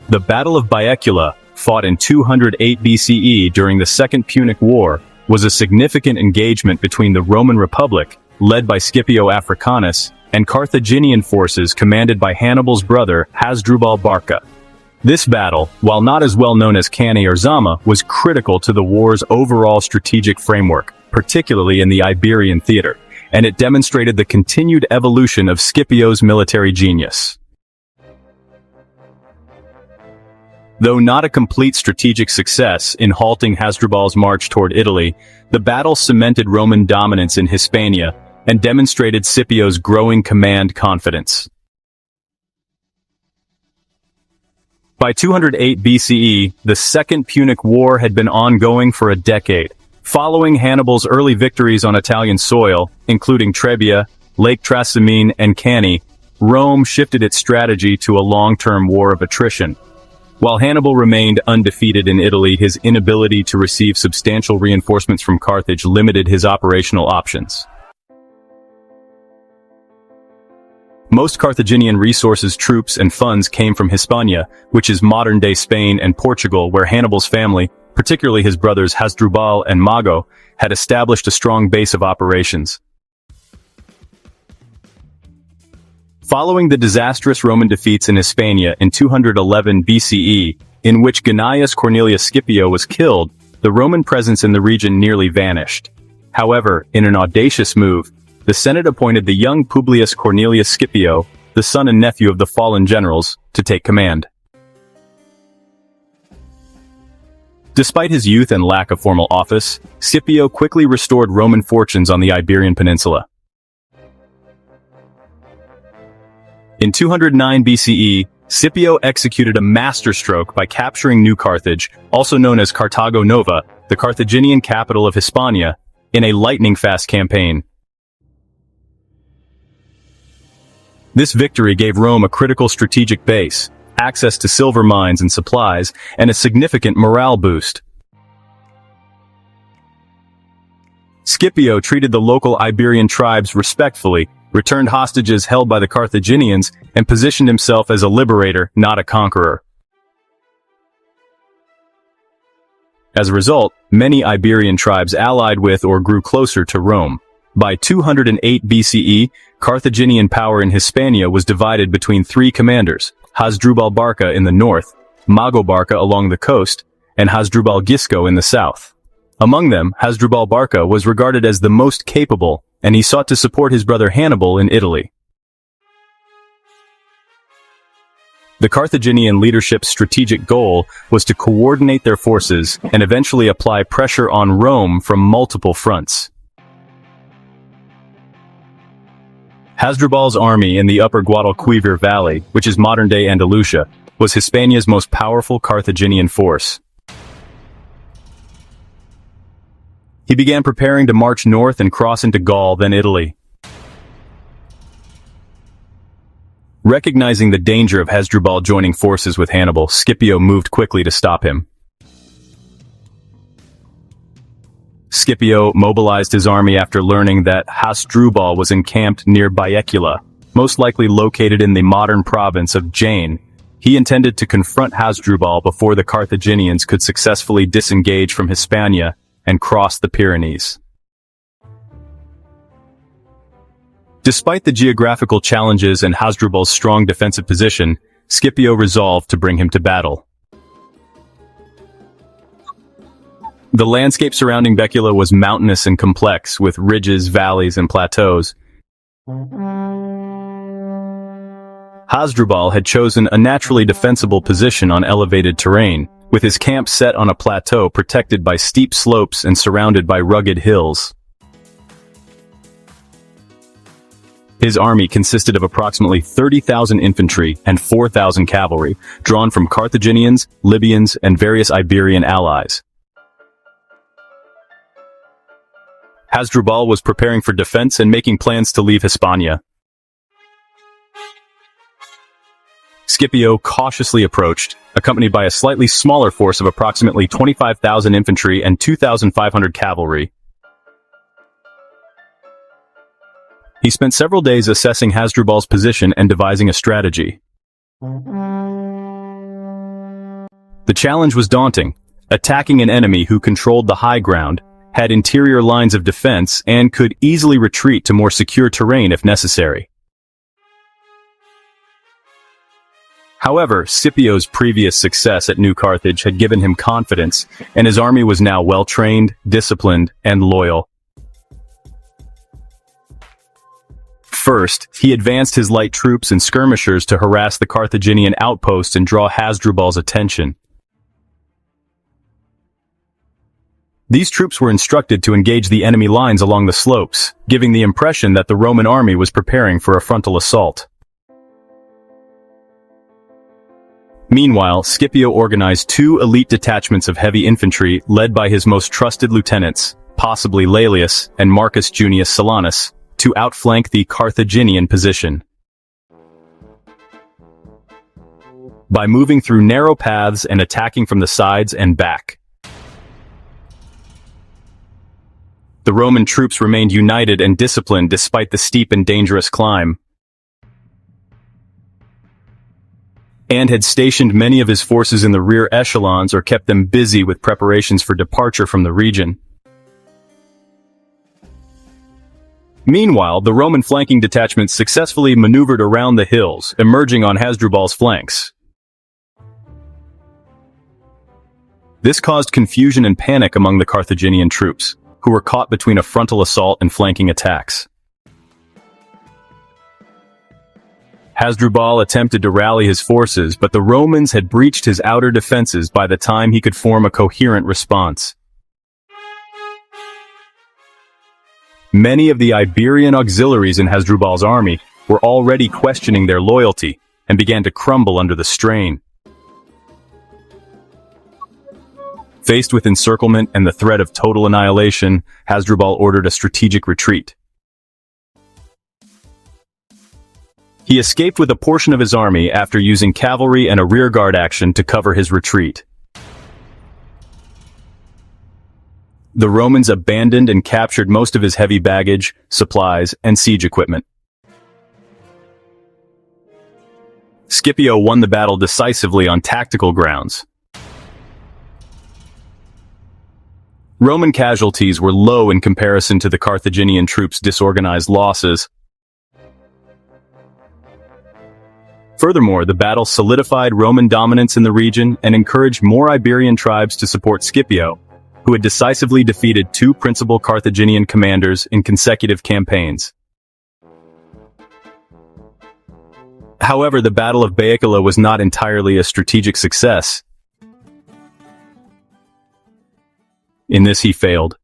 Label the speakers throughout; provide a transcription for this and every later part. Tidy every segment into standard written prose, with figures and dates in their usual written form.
Speaker 1: The Battle of Baecula, fought in 208 BCE during the Second Punic War, was a significant engagement between the Roman Republic, led by Scipio Africanus, and Carthaginian forces commanded by Hannibal's brother Hasdrubal Barca. This battle, while not as well known as Cannae or Zama, was critical to the war's overall strategic framework, particularly in the Iberian theater, and it demonstrated the continued evolution of Scipio's military genius. Though not a complete strategic success in halting Hasdrubal's march toward Italy, the battle cemented Roman dominance in Hispania and demonstrated Scipio's growing command confidence. By 208 BCE, the Second Punic War had been ongoing for a decade. Following Hannibal's early victories on Italian soil, including Trebia, Lake Trasimene, and Cannae, Rome shifted its strategy to a long-term war of attrition. While Hannibal remained undefeated in Italy, his inability to receive substantial reinforcements from Carthage limited his operational options. Most Carthaginian resources, troops, and funds came from Hispania, which is modern-day Spain and Portugal, where Hannibal's family, particularly his brothers Hasdrubal and Mago, had established a strong base of operations. Following the disastrous Roman defeats in Hispania in 211 BCE, in which Gnaeus Cornelius Scipio was killed, the Roman presence in the region nearly vanished. However, in an audacious move, the Senate appointed the young Publius Cornelius Scipio, the son and nephew of the fallen generals, to take command. Despite his youth and lack of formal office, Scipio quickly restored Roman fortunes on the Iberian Peninsula. In 209 BCE, Scipio executed a masterstroke by capturing New Carthage, also known as Carthago Nova, the Carthaginian capital of Hispania, in a lightning-fast campaign. This victory gave Rome a critical strategic base, access to silver mines and supplies, and a significant morale boost. Scipio treated the local Iberian tribes respectfully, returned hostages held by the Carthaginians, and positioned himself as a liberator, not a conqueror. As a result, many Iberian tribes allied with or grew closer to Rome. By 208 BCE, Carthaginian power in Hispania was divided between three commanders: Hasdrubal Barca in the north, Mago Barca along the coast, and Hasdrubal Gisco in the south. Among them, Hasdrubal Barca was regarded as the most capable, and he sought to support his brother Hannibal in Italy. The Carthaginian leadership's strategic goal was to coordinate their forces and eventually apply pressure on Rome from multiple fronts. Hasdrubal's army in the upper Guadalquivir Valley, which is modern-day Andalusia, was Hispania's most powerful Carthaginian force. He began preparing to march north and cross into Gaul, then Italy. Recognizing the danger of Hasdrubal joining forces with Hannibal, Scipio moved quickly to stop him. Scipio mobilized his army after learning that Hasdrubal was encamped near Baecula, most likely located in the modern province of Jaen. He intended to confront Hasdrubal before the Carthaginians could successfully disengage from Hispania and cross the Pyrenees. Despite the geographical challenges and Hasdrubal's strong defensive position, Scipio resolved to bring him to battle. The landscape surrounding Baecula was mountainous and complex, with ridges, valleys, and plateaus. Hasdrubal had chosen a naturally defensible position on elevated terrain, with his camp set on a plateau protected by steep slopes and surrounded by rugged hills. His army consisted of approximately 30,000 infantry and 4,000 cavalry, drawn from Carthaginians, Libyans, and various Iberian allies. Hasdrubal was preparing for defense and making plans to leave Hispania. Scipio cautiously approached, accompanied by a slightly smaller force of approximately 25,000 infantry and 2,500 cavalry. He spent several days assessing Hasdrubal's position and devising a strategy. The challenge was daunting, attacking an enemy who controlled the high ground, had interior lines of defense, and could easily retreat to more secure terrain if necessary. However, Scipio's previous success at New Carthage had given him confidence, and his army was now well-trained, disciplined, and loyal. First, he advanced his light troops and skirmishers to harass the Carthaginian outposts and draw Hasdrubal's attention. These troops were instructed to engage the enemy lines along the slopes, giving the impression that the Roman army was preparing for a frontal assault. Meanwhile, Scipio organized 2 elite detachments of heavy infantry led by his most trusted lieutenants, possibly Laelius and Marcus Junius Silanus, to outflank the Carthaginian position. By moving through narrow paths and attacking from the sides and back, the Roman troops remained united and disciplined despite the steep and dangerous climb, and had stationed many of his forces in the rear echelons or kept them busy with preparations for departure from the region. Meanwhile, the Roman flanking detachments successfully maneuvered around the hills, emerging on Hasdrubal's flanks. This caused confusion and panic among the Carthaginian troops, who were caught between a frontal assault and flanking attacks. Hasdrubal attempted to rally his forces, but the Romans had breached his outer defenses by the time he could form a coherent response. Many of the Iberian auxiliaries in Hasdrubal's army were already questioning their loyalty and began to crumble under the strain. Faced with encirclement and the threat of total annihilation, Hasdrubal ordered a strategic retreat. He escaped with a portion of his army after using cavalry and a rearguard action to cover his retreat. The Romans abandoned and captured most of his heavy baggage, supplies, and siege equipment. Scipio won the battle decisively on tactical grounds. Roman casualties were low in comparison to the Carthaginian troops' disorganized losses. Furthermore, the battle solidified Roman dominance in the region and encouraged more Iberian tribes to support Scipio, who had decisively defeated 2 principal Carthaginian commanders in consecutive campaigns. However, the Battle of Baecula was not entirely a strategic success. In this he failed.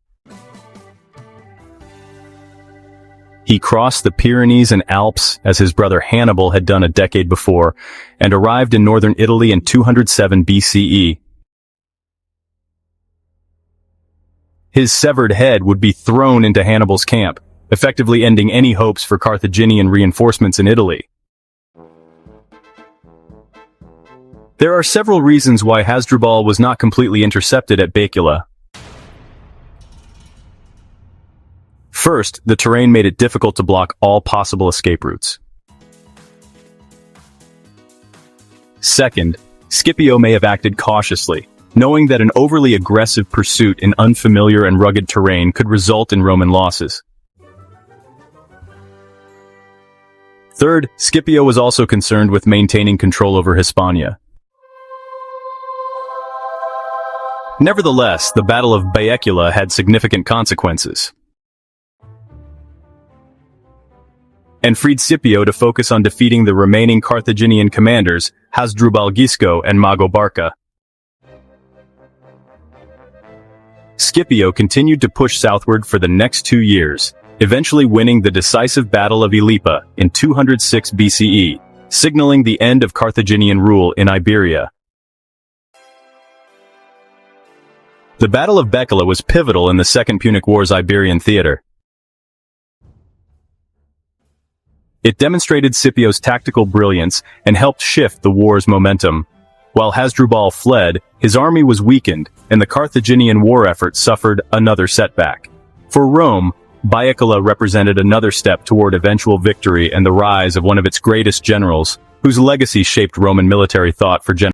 Speaker 1: He crossed the Pyrenees and Alps, as his brother Hannibal had done a decade before, and arrived in northern Italy in 207 BCE. His severed head would be thrown into Hannibal's camp, effectively ending any hopes for Carthaginian reinforcements in Italy. There are several reasons why Hasdrubal was not completely intercepted at Baecula. First, the terrain made it difficult to block all possible escape routes. Second, Scipio may have acted cautiously, knowing that an overly aggressive pursuit in unfamiliar and rugged terrain could result in Roman losses. Third, Scipio was also concerned with maintaining control over Hispania. Nevertheless, the Battle of Baecula had significant consequences, and freed Scipio to focus on defeating the remaining Carthaginian commanders, Hasdrubal Gisco and Mago Barca. Scipio continued to push southward for the next 2 years, eventually winning the decisive Battle of Ilipa in 206 BCE, signaling the end of Carthaginian rule in Iberia. The Battle of Baecula was pivotal in the Second Punic War's Iberian theater. It demonstrated Scipio's tactical brilliance and helped shift the war's momentum. While Hasdrubal fled, his army was weakened, and the Carthaginian war effort suffered another setback. For Rome, Baecula represented another step toward eventual victory and the rise of one of its greatest generals, whose legacy shaped Roman military thought for generations.